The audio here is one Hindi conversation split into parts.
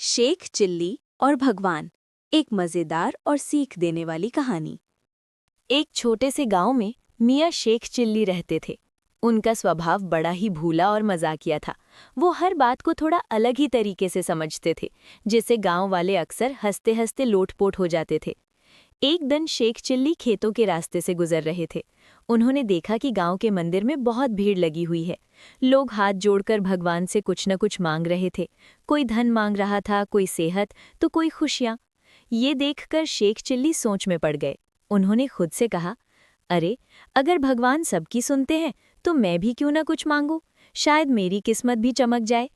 शेख चिल्ली और भगवान, एक मजेदार और सीख देने वाली कहानी। एक छोटे से गांव में मियाँ शेख चिल्ली रहते थे। उनका स्वभाव बड़ा ही भूला और मजाकिया था। वो हर बात को थोड़ा अलग ही तरीके से समझते थे, जिससे गांव वाले अक्सर हंसते हंसते लोटपोट हो जाते थे। एक दिन शेख चिल्ली खेतों के रास्ते से गुजर रहे थे। उन्होंने देखा कि गांव के मंदिर में बहुत भीड़ लगी हुई है। लोग हाथ जोड़कर भगवान से कुछ न कुछ मांग रहे थे। कोई धन मांग रहा था, कोई सेहत, तो कोई खुशियां। ये देखकर शेख चिल्ली सोच में पड़ गए। उन्होंने खुद से कहा, अरे, अगर भगवान सबकी सुनते हैं तो मैं भी क्यों न कुछ मांगूं, शायद मेरी किस्मत भी चमक जाए।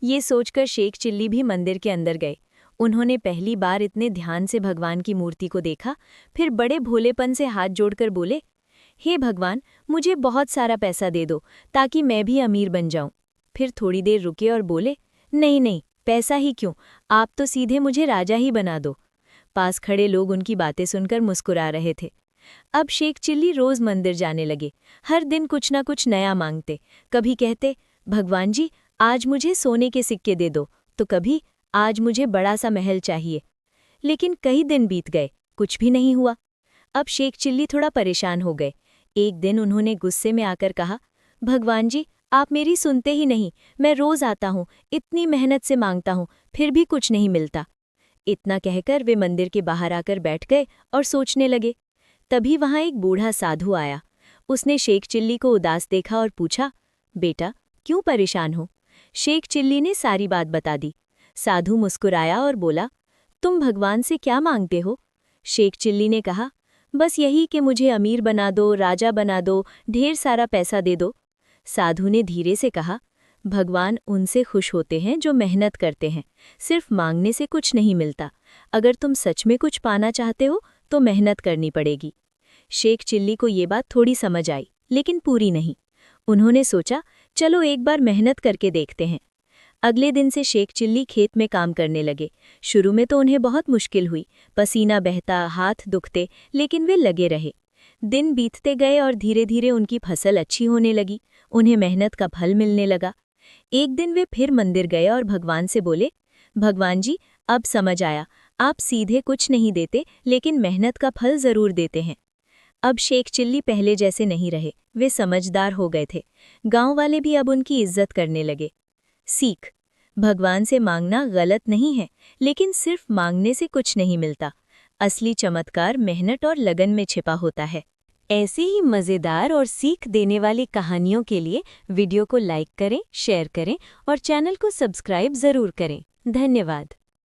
ये सोचकर शेख चिल्ली भी मंदिर के अंदर गए। उन्होंने पहली बार इतने ध्यान से भगवान की मूर्ति को देखा, फिर बड़े भोलेपन से हाथ जोड़कर बोले, हे भगवान, मुझे बहुत सारा पैसा दे दो ताकि मैं भी अमीर बन जाऊं। फिर थोड़ी देर रुके और बोले, नहीं नहीं, पैसा ही क्यों, आप तो सीधे मुझे राजा ही बना दो। पास खड़े लोग उनकी बातें सुनकर मुस्कुरा रहे थे। अब शेख चिल्ली रोज मंदिर जाने लगे। हर दिन कुछ ना कुछ नया मांगते। कभी कहते, भगवान जी, आज मुझे सोने के सिक्के दे दो, तो कभी, आज मुझे बड़ा सा महल चाहिए। लेकिन कई दिन बीत गए, कुछ भी नहीं हुआ। अब शेख चिल्ली थोड़ा परेशान हो गए। एक दिन उन्होंने गुस्से में आकर कहा, भगवान जी, आप मेरी सुनते ही नहीं। मैं रोज आता हूँ, इतनी मेहनत से मांगता हूँ, फिर भी कुछ नहीं मिलता। इतना कहकर वे मंदिर के बाहर आकर बैठ गए और सोचने लगे। तभी वहां एक बूढ़ा साधु आया। उसने शेख चिल्ली को उदास देखा और पूछा, बेटा, क्यों परेशान हो? शेख चिल्ली ने सारी बात बता दी। साधु मुस्कुराया और बोला, तुम भगवान से क्या मांगते हो? शेख चिल्ली ने कहा, बस यही कि मुझे अमीर बना दो, राजा बना दो, ढेर सारा पैसा दे दो। साधु ने धीरे से कहा, भगवान उनसे खुश होते हैं जो मेहनत करते हैं। सिर्फ मांगने से कुछ नहीं मिलता। अगर तुम सच में कुछ पाना चाहते हो तो मेहनत करनी पड़ेगी। शेख चिल्ली को ये बात थोड़ी समझ आई, लेकिन पूरी नहीं। उन्होंने सोचा, चलो एक बार मेहनत करके देखते हैं। अगले दिन से शेख चिल्ली खेत में काम करने लगे। शुरू में तो उन्हें बहुत मुश्किल हुई, पसीना बहता, हाथ दुखते, लेकिन वे लगे रहे। दिन बीतते गए और धीरे धीरे उनकी फसल अच्छी होने लगी। उन्हें मेहनत का फल मिलने लगा। एक दिन वे फिर मंदिर गए और भगवान से बोले, भगवान जी, अब समझ आया, आप सीधे कुछ नहीं देते, लेकिन मेहनत का फल जरूर देते हैं। अब शेख चिल्ली पहले जैसे नहीं रहे, वे समझदार हो गए थे। गांव वाले भी अब उनकी इज्जत करने लगे। सीख: भगवान से मांगना गलत नहीं है, लेकिन सिर्फ मांगने से कुछ नहीं मिलता। असली चमत्कार मेहनत और लगन में छिपा होता है। ऐसे ही मज़ेदार और सीख देने वाली कहानियों के लिए वीडियो को लाइक करें, शेयर करें और चैनल को सब्सक्राइब ज़रूर करें। धन्यवाद।